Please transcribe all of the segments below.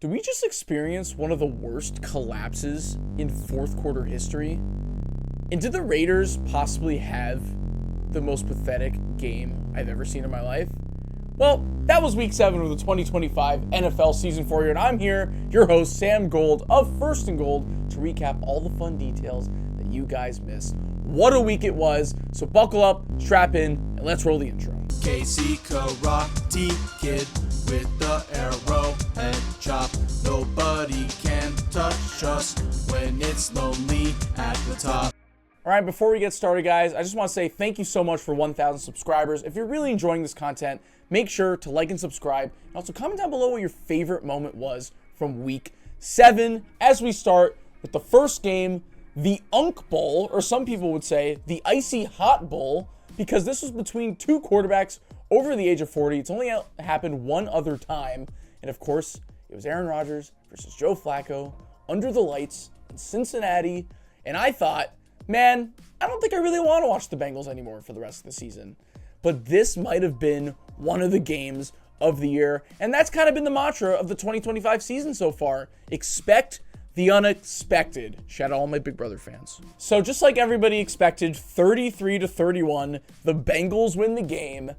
Did we just experience one of the worst collapses in fourth quarter history? And did the Raiders possibly have the most pathetic game I've ever seen in my life? Well, that was week 7 of the 2025 NFL season for you, and I'm here, your host, Sam Gold of First and Gold, to recap all the fun details that you guys missed. What a week it was, so buckle up, strap in, and let's roll the intro. KC Karate Kid with the arrow and chop. Nobody can touch us when it's lonely at the top. All right, before we get started, guys, I just want to say thank you so much for 1,000 subscribers. If you're really enjoying this content, make sure to like and subscribe. And also comment down below what your favorite moment was from week 7 as we start with the first game, the Unk Bowl, or some people would say the Icy Hot Bowl, because this was between two quarterbacks over the age of 40. It's only happened one other time. And of course, it was Aaron Rodgers versus Joe Flacco under the lights in Cincinnati. And I thought, man, I don't think I really want to watch the Bengals anymore for the rest of the season. But this might have been one of the games of the year. And that's kind of been the mantra of the 2025 season so far. Expect the unexpected. Shout out all my Big Brother fans. So just like everybody expected, 33-31, the Bengals win the game.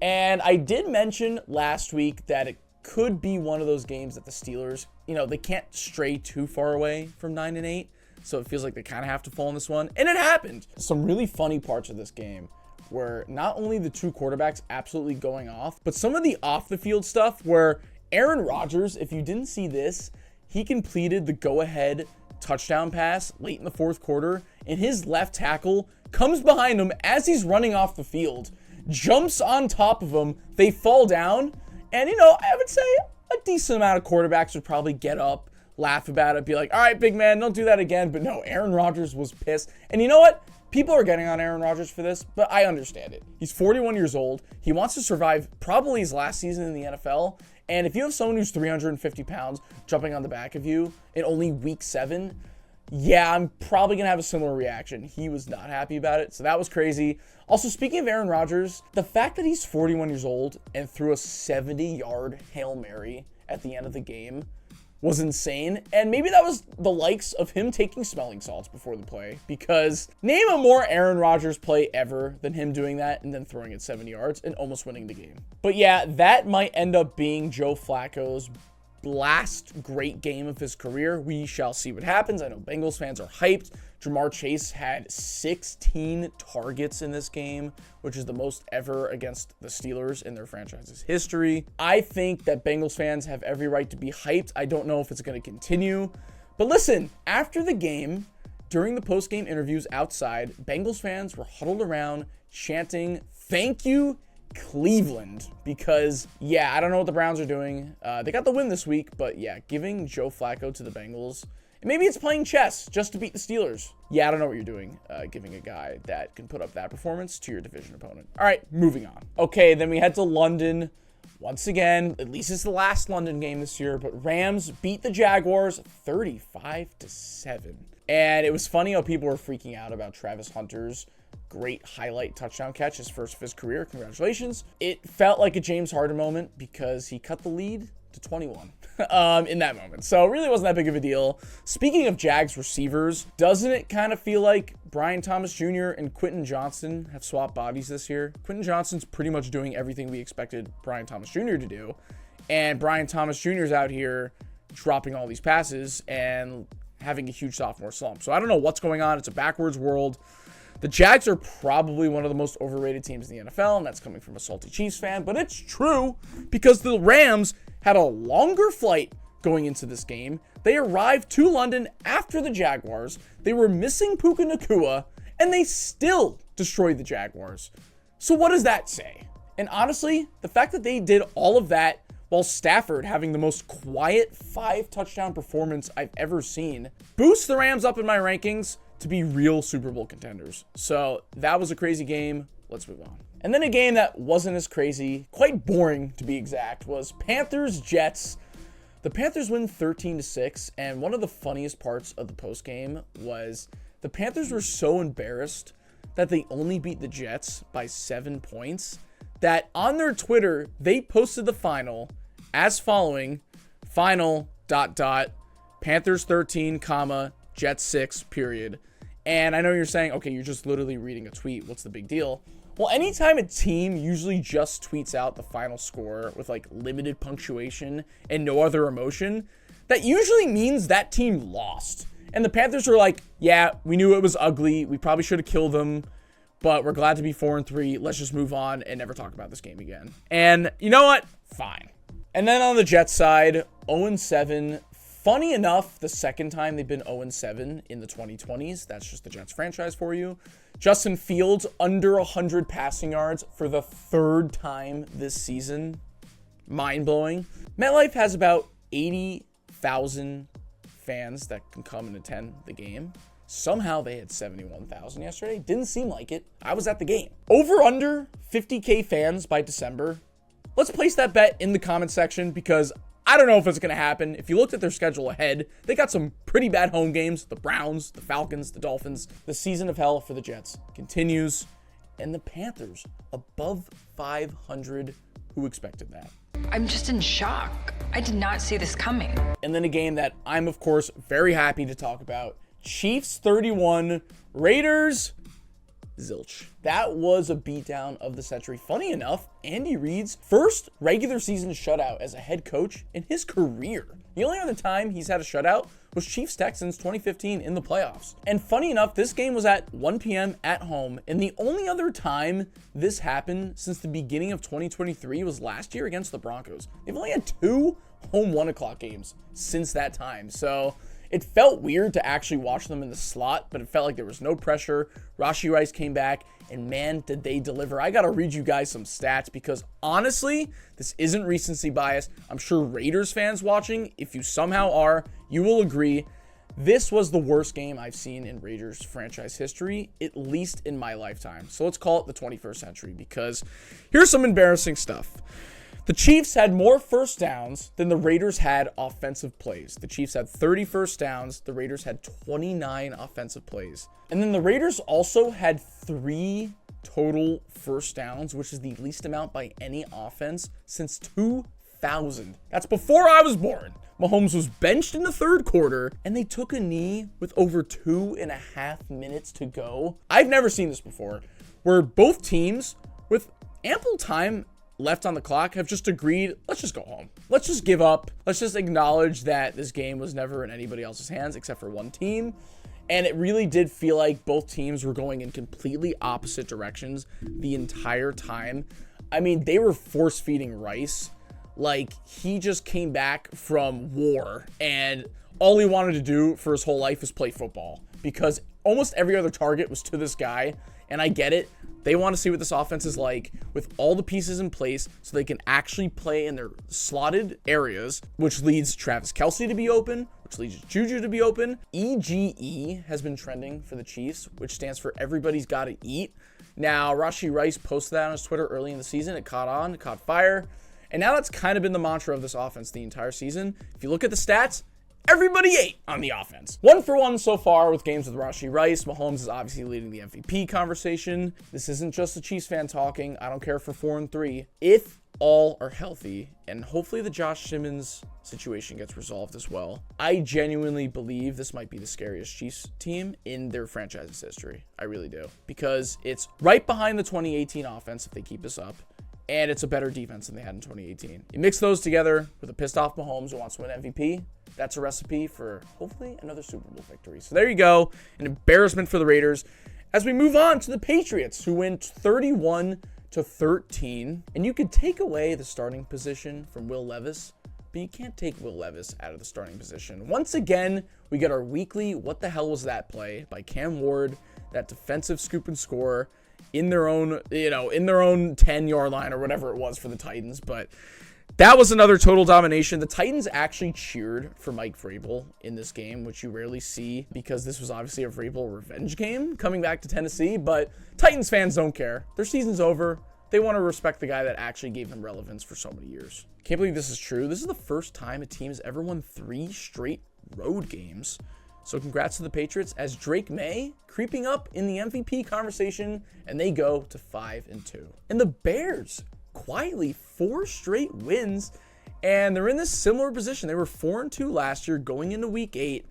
And I did mention last week that it could be one of those games that the Steelers, they can't stray too far away from 9-8. So it feels like they kind of have to fall in this one. And it happened. Some really funny parts of this game were not only the two quarterbacks absolutely going off, but some of the off the field stuff where Aaron Rodgers, if you didn't see this, he completed the go-ahead touchdown pass late in the fourth quarter, and his left tackle comes behind him as he's running off the field, jumps on top of him, they fall down, and I would say a decent amount of quarterbacks would probably get up, laugh about it, be like, all right, big man, don't do that again. But no, Aaron Rodgers was pissed. And you know what? People are getting on Aaron Rodgers for this, but I understand it. He's 41 years old. He wants to survive probably his last season in the NFL. And if you have someone who's 350 pounds jumping on the back of you in only week 7, yeah, I'm probably going to have a similar reaction. He was not happy about it, so that was crazy. Also, speaking of Aaron Rodgers, the fact that he's 41 years old and threw a 70-yard Hail Mary at the end of the game was insane. And maybe that was the likes of him taking smelling salts before the play, because name a more Aaron Rodgers play ever than him doing that and then throwing it 70 yards and almost winning the game. But yeah, that might end up being Joe Flacco's last great game of his career. We shall see what happens. I know Bengals fans are hyped. Ja'Marr Chase had 16 targets in this game, which is the most ever against the Steelers in their franchise's history. I think that Bengals fans have every right to be hyped. I don't know if it's going to continue. But listen, after the game, during the post-game interviews outside, Bengals fans were huddled around chanting, "Thank you, Cleveland," because, yeah, I don't know what the Browns are doing. They got the win this week, but yeah, giving Joe Flacco to the Bengals, and maybe it's playing chess just to beat the Steelers. Yeah, I don't know what you're doing, giving a guy that can put up that performance to your division opponent. All right, moving on. Okay, then we head to London. Once again, at least it's the last London game this year, but Rams beat the Jaguars 35-7. And it was funny how people were freaking out about Travis Hunter's great highlight touchdown catch, his first of his career. Congratulations. It felt like a James Harden moment because he cut the lead to 21 in that moment. So it really wasn't that big of a deal. Speaking of Jags receivers, doesn't it kind of feel like Brian Thomas Jr. and Quentin Johnston have swapped bodies this year? Quentin Johnston's pretty much doing everything we expected Brian Thomas Jr. to do. And Brian Thomas Jr. is out here dropping all these passes and having a huge sophomore slump. So I don't know what's going on. It's a backwards world. The Jags are probably one of the most overrated teams in the NFL, and that's coming from a salty Chiefs fan, but it's true because the Rams had a longer flight going into this game. They arrived to London after the Jaguars. They were missing Puka Nacua, and they still destroyed the Jaguars. So what does that say? And honestly, the fact that they did all of that while Stafford having the most quiet 5-touchdown performance I've ever seen boosts the Rams up in my rankings to be real Super Bowl contenders. So that was a crazy game. Let's move on. And then a game that wasn't as crazy, quite boring to be exact, was Panthers-Jets. The Panthers win 13-6, and one of the funniest parts of the postgame was the Panthers were so embarrassed that they only beat the Jets by 7 points that on their Twitter, they posted the final as following: final Panthers 13, comma, Jets 6, period. And I know you're saying, okay, you're just literally reading a tweet. What's the big deal? Well, anytime a team usually just tweets out the final score with like limited punctuation and no other emotion, that usually means that team lost. And the Panthers are like, yeah, we knew it was ugly. We probably should have killed them, but we're glad to be 4-3. Let's just move on and never talk about this game again. And you know what? Fine. And then on the Jets side, 0-7. Funny enough, the second time they've been 0-7 in the 2020s. That's just the Jets franchise for you. Justin Fields under 100 passing yards for the third time this season. Mind-blowing. MetLife has about 80,000 fans that can come and attend the game. Somehow they had 71,000 yesterday. Didn't seem like it. I was at the game. Over under 50K fans by December. Let's place that bet in the comment section because I don't know if it's going to happen. If you looked at their schedule ahead, they got some pretty bad home games. The Browns, the Falcons, the Dolphins. The season of hell for the Jets continues. And the Panthers above 500. Who expected that? I'm just in shock. I did not see this coming. And then a game that I'm, of course, very happy to talk about. Chiefs 31, Raiders zilch. That was a beatdown of the century. Funny enough, Andy Reid's first regular season shutout as a head coach in his career. The only other time he's had a shutout was Chiefs-Texans 2015 in the playoffs. And funny enough, this game was at 1 p.m. at home, and the only other time this happened since the beginning of 2023 was last year against the Broncos. They've only had 2 home 1 o'clock games since that time. So it felt weird to actually watch them in the slot, but it felt like there was no pressure. Rashee Rice came back, and man, did they deliver. I got to read you guys some stats because honestly, this isn't recency bias. I'm sure Raiders fans watching, if you somehow are, you will agree. This was the worst game I've seen in Raiders franchise history, at least in my lifetime. So let's call it the 21st century because here's some embarrassing stuff. The Chiefs had more first downs than the Raiders had offensive plays. The Chiefs had 30 first downs. The Raiders had 29 offensive plays. And then the Raiders also had 3 total first downs, which is the least amount by any offense since 2000. That's before I was born. Mahomes was benched in the third quarter, and they took a knee with over 2.5 minutes to go. I've never seen this before, where both teams, with ample time left on the clock, have just agreed, let's just go home. Let's just give up. Let's just acknowledge that this game was never in anybody else's hands except for one team. And it really did feel like both teams were going in completely opposite directions the entire time. I mean, they were force-feeding Rice. Like, he just came back from war, and all he wanted to do for his whole life was play football because almost every other target was to this guy. And I get it. They want to see what this offense is like with all the pieces in place so they can actually play in their slotted areas, which leads Travis Kelce to be open, which leads Juju to be open. EGE has been trending for the Chiefs, which stands for everybody's got to eat. Now, Rashee Rice posted that on his Twitter early in the season. It caught on, it caught fire. And now that's kind of been the mantra of this offense the entire season. If you look at the stats, everybody ate on the offense. 1-for-1 so far with games with Rashee Rice. Mahomes is obviously leading the MVP conversation. This isn't just a Chiefs fan talking. I don't care for 4-3. If all are healthy, and hopefully the Josh Simmons situation gets resolved as well, I genuinely believe this might be the scariest Chiefs team in their franchise's history. I really do. Because it's right behind the 2018 offense if they keep this up. And it's a better defense than they had in 2018. You mix those together with a pissed off Mahomes who wants to win MVP. That's a recipe for hopefully another Super Bowl victory. So there you go. An embarrassment for the Raiders. As we move on to the Patriots, who went 31-13. And you could take away the starting position from Will Levis, but you can't take Will Levis out of the starting position. Once again, we get our weekly What the Hell Was That play by Cam Ward, that defensive scoop and score in their own, in their own 10-yard line or whatever it was for the Titans. But that was another total domination. The Titans actually cheered for Mike Vrabel in this game, which you rarely see because this was obviously a Vrabel revenge game coming back to Tennessee. But Titans fans don't care. Their season's over. They want to respect the guy that actually gave them relevance for so many years. Can't believe this is true. This is the first time a team has ever won 3 straight road games. So congrats to the Patriots as Drake May creeping up in the MVP conversation, and they go to 5-2. And the Bears quietly 4 straight wins And they're in this similar position. They were 4-2 last year going into week 8.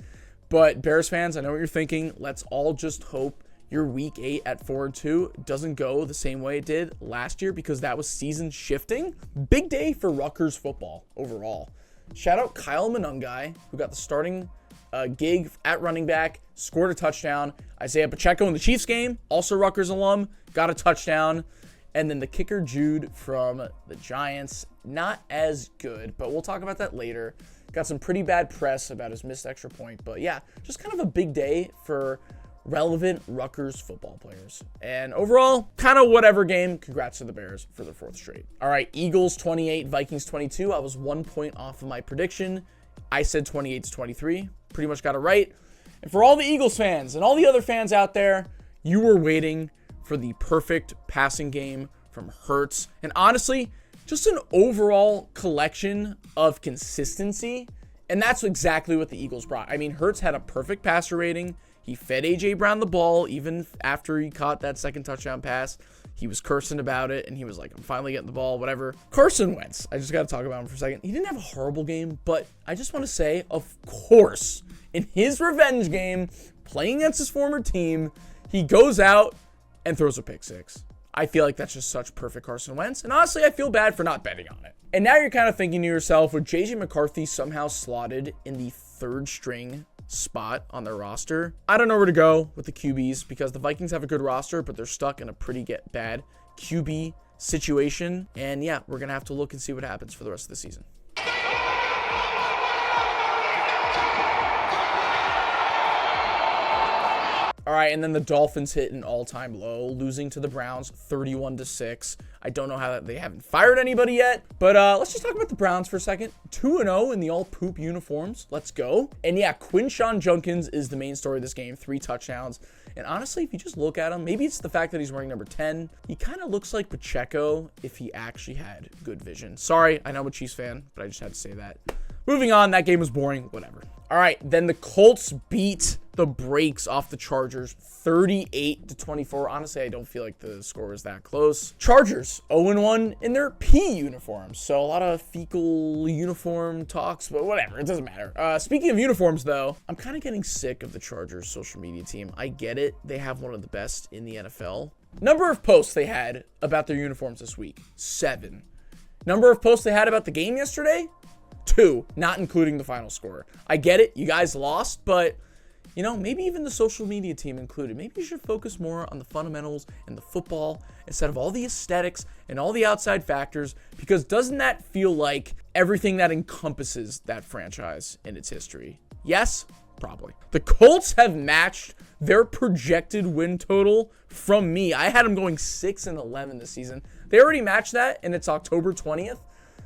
But Bears fans, I know what you're thinking. Let's all just hope your week 8 at 4-2 doesn't go the same way it did last year, because that was season shifting. Big day for Rutgers football overall. Shout out Kyle Monungai, who got the starting gig at running back, scored a touchdown. Isaiah Pacheco in the Chiefs game, also Rutgers alum, got a touchdown. And then the kicker, Jude, from the Giants, not as good, but we'll talk about that later. Got some pretty bad press about his missed extra point. But yeah, just kind of a big day for relevant Rutgers football players. And overall, kind of whatever game. Congrats to the Bears for their 4th straight. All right, Eagles 28, Vikings 22. I was 1 point off of my prediction. I said 28-23. Pretty much got it right. And for all the Eagles fans and all the other fans out there, you were waiting for the perfect passing game from Hurts. And honestly, just an overall collection of consistency. And that's exactly what the Eagles brought. I mean, Hurts had a perfect passer rating. He fed A.J. Brown the ball even after he caught that second touchdown pass. He was cursing about it, and he was like, I'm finally getting the ball, whatever. Carson Wentz, I just got to talk about him for a second. He didn't have a horrible game, but I just want to say, of course, in his revenge game, playing against his former team, he goes out and throws a pick 6. I feel like that's just such perfect Carson Wentz, and honestly, I feel bad for not betting on it. And now you're kind of thinking to yourself, with J.J. McCarthy somehow slotted in the 3rd string spot on their roster, I don't know where to go with the QBs, because the Vikings have a good roster, but they're stuck in a pretty bad QB situation. And yeah, we're going to have to look and see what happens for the rest of the season. All right, and then the Dolphins hit an all-time low, losing to the Browns 31-6. I don't know how they haven't fired anybody yet, but let's just talk about the Browns for a second. 2-0 in the all-poop uniforms. Let's go. And yeah, Quinshon Judkins is the main story of this game. 3 touchdowns. And honestly, if you just look at him, maybe it's the fact that he's wearing number 10. He kind of looks like Pacheco if he actually had good vision. Sorry, I know I'm a Chiefs fan, but I just had to say that. Moving on, that game was boring, whatever. All right, then the Colts beat the brakes off the Chargers 38-24. Honestly, I don't feel like the score was that close. Chargers 0-1 in their P uniforms. So a lot of fecal uniform talks, but whatever, it doesn't matter. Speaking of uniforms, though, I'm kind of getting sick of the Chargers social media team. I get it. They have one of the best in the NFL. Number of posts they had about their uniforms this week, 7. Number of posts they had about the game yesterday, 2, not including the final score. I get it. You guys lost, but you know, maybe even the social media team included. Maybe you should focus more on the fundamentals and the football instead of all the aesthetics and all the outside factors, because doesn't that feel like everything that encompasses that franchise in its history? Yes, probably. The Colts have matched their projected win total from me. I had them going 6-11 this season. They already matched that, and it's October 20th.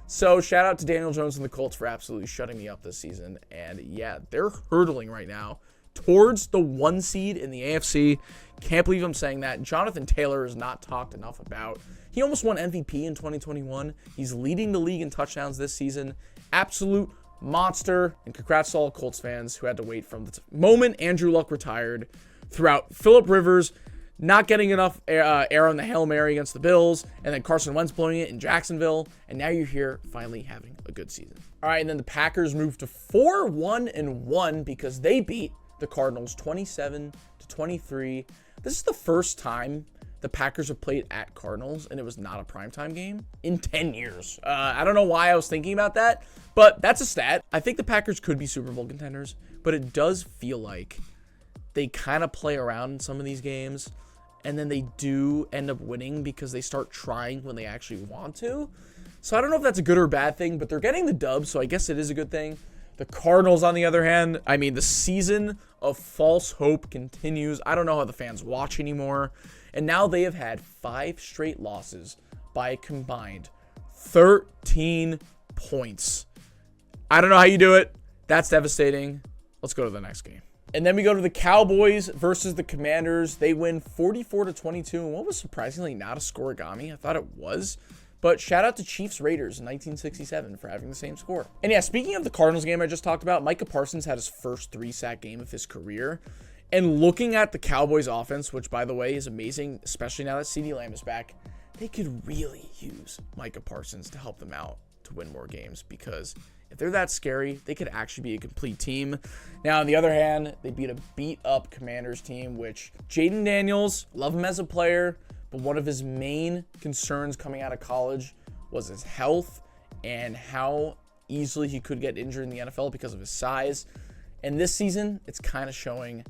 So shout out to Daniel Jones and the Colts for absolutely shutting me up this season. And yeah, they're hurtling right now towards the 1 seed in the AFC. Can't believe I'm saying that. Jonathan Taylor is not talked enough about. He almost won MVP in 2021. He's leading the league in touchdowns this season. Absolute monster. And congrats to all Colts fans who had to wait from the moment Andrew Luck retired throughout Phillip Rivers not getting enough air on the Hail Mary against the Bills, and then Carson Wentz blowing it in Jacksonville, and now you're here finally having a good season. All right, and then the Packers moved to 4-1-1 because they beat the Cardinals 27-23. This is the first time the Packers have played at Cardinals, and it was not a primetime game in 10 years. I don't know why I was thinking about that, but that's a stat. I think the Packers could be Super Bowl contenders, but it does feel like they kind of play around in some of these games, and then they do end up winning because they start trying when they actually want to. So I don't know if that's a good or bad thing, but they're getting the dub, so I guess it is a good thing. The Cardinals, on the other hand, I mean, the season of false hope continues. I don't know how the fans watch anymore. And now they have had 5 straight losses by a combined 13 points. I don't know how you do it. That's devastating. Let's go to the next game. And then we go to the Cowboys versus the Commanders. They win 44-22 in what was surprisingly not a scoregami. I thought it was. But shout out to Chiefs Raiders in 1967 for having the same score. And yeah, speaking of the Cardinals game I just talked about, Micah Parsons had his first 3-sack game of his career. And looking at the Cowboys offense, which by the way is amazing, especially now that CeeDee Lamb is back, they could really use Micah Parsons to help them out. to win more games, because if they're that scary, they could actually be a complete team. Now, on the other hand, they beat a beat-up Commanders team, which Jaden Daniels, love him as a player, but one of his main concerns coming out of college was his health and how easily he could get injured in the NFL because of his size. And this season, it's kind of showing.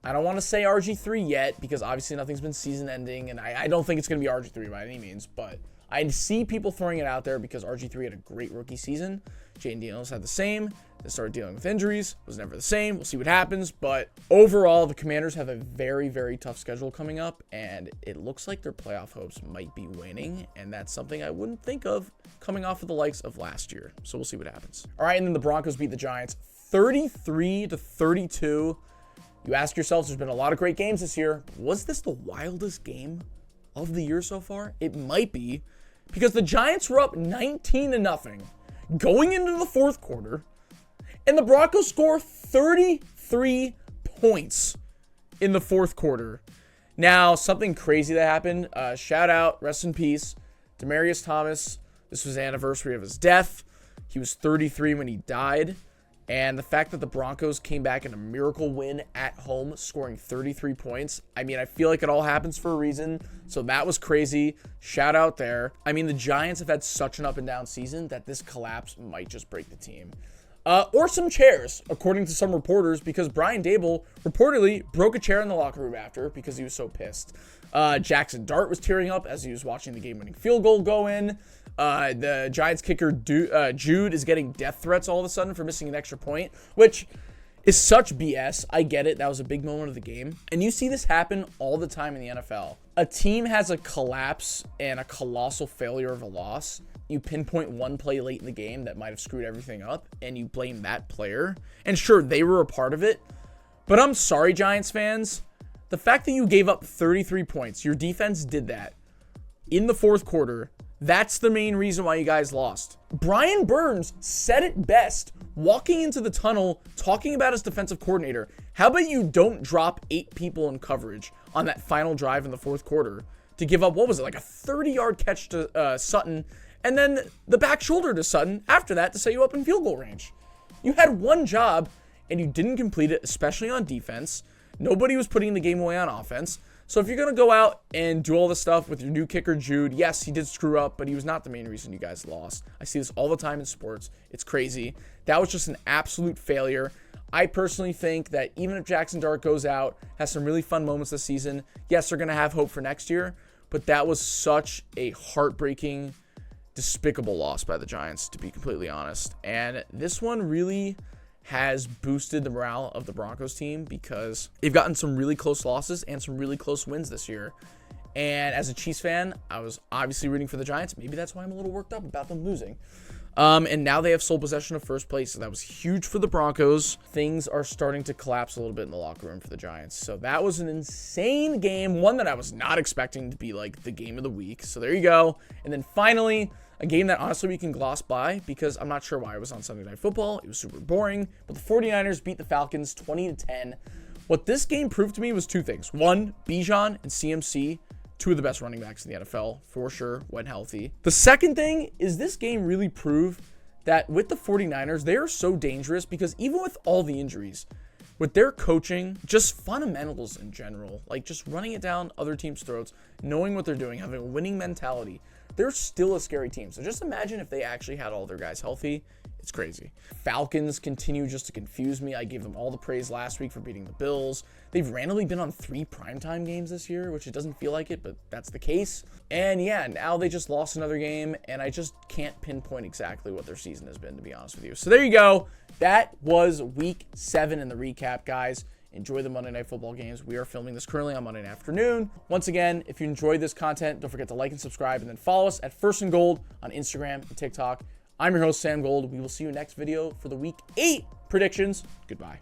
I don't want to say RG3 yet, because obviously nothing's been season-ending, and I don't think it's going to be RG3 by any means, but I see people throwing it out there because RG3 had a great rookie season. Jaden Daniels had the same. They started dealing with injuries. Was never the same. We'll see what happens. But overall, the Commanders have a very, very tough schedule coming up, and it looks like their playoff hopes might be waning, and that's something I wouldn't think of coming off of the likes of last year. So we'll see what happens. All right, and then the Broncos beat the Giants 33-32. You ask yourselves, there's been a lot of great games this year. Was this the wildest game of the year so far? It might be, because the Giants were up 19-0 going into the fourth quarter, and the Broncos score 33 points in the fourth quarter. Now, something crazy that happened. Shout out, rest in peace, Demaryius Thomas. This was the anniversary of his death. He was 33 when he died. And the fact that the Broncos came back in a miracle win at home, scoring 33 points. I mean, I feel like it all happens for a reason. So that was crazy. Shout out there. I mean, the Giants have had such an up and down season that this collapse might just break the team. Or some chairs, according to some reporters, because Brian Dable reportedly broke a chair in the locker room after because he was so pissed. Jackson Dart was tearing up as he was watching the game-winning field goal go in. The Giants kicker Jude is getting death threats all of a sudden for missing an extra point, which is such BS. I get it. That was a big moment of the game. And you see this happen all the time in the NFL. A team has a collapse and a colossal failure of a loss. You pinpoint one play late in the game that might have screwed everything up, and you blame that player. And sure, they were a part of it. But I'm sorry, Giants fans. The fact that you gave up 33 points, your defense did that in the fourth quarter, that's the main reason why you guys lost. Brian Burns said it best walking into the tunnel talking about his defensive coordinator. How about you don't drop 8 people in coverage on that final drive in the fourth quarter to give up, what was it, like a 30-yard catch to Sutton, and then the back shoulder to Sutton after that to set you up in field goal range. You had one job, and you didn't complete it, especially on defense. Nobody was putting the game away on offense. So if you're going to go out and do all this stuff with your new kicker, Jude, yes, he did screw up, but he was not the main reason you guys lost. I see this all the time in sports. It's crazy. That was just an absolute failure. I personally think that even if Jackson Dart goes out, has some really fun moments this season, yes, they're going to have hope for next year, but that was such a heartbreaking, despicable loss by the Giants, to be completely honest. And this one really has boosted the morale of the Broncos team because they've gotten some really close losses and some really close wins this year. And as a Chiefs fan, I was obviously rooting for the Giants. Maybe that's why I'm a little worked up about them losing. And now they have sole possession of first place, so that was huge for the Broncos. Things are starting to collapse a little bit in the locker room for the Giants. So that was an insane game, one that I was not expecting to be like the game of the week. So there you go. And then finally, a game that honestly we can gloss by because I'm not sure why it was on Sunday Night Football. It was super boring, but the 49ers beat the Falcons 20-10. What this game proved to me was two things. One, Bijan and CMC, two of the best running backs in the NFL, for sure, when healthy. The second thing is this game really proved that with the 49ers, they are so dangerous because even with all the injuries, with their coaching, just fundamentals in general, like just running it down other teams' throats, knowing what they're doing, having a winning mentality, they're still a scary team. So just imagine if they actually had all their guys healthy. It's crazy. Falcons continue just to confuse me. I gave them all the praise last week for beating the Bills. They've randomly been on 3 primetime games this year, which it doesn't feel like it, but that's the case. And yeah, now they just lost another game, and I just can't pinpoint exactly what their season has been, to be honest with you. So there you go. That was week 7 in the recap, guys. Enjoy the Monday Night Football games. We are filming this currently on Monday afternoon. Once again, if you enjoyed this content, don't forget to like and subscribe, and then follow us at First and Gold on Instagram and TikTok. I'm your host, Sam Gold. We will see you next video for the Week 8 predictions. Goodbye.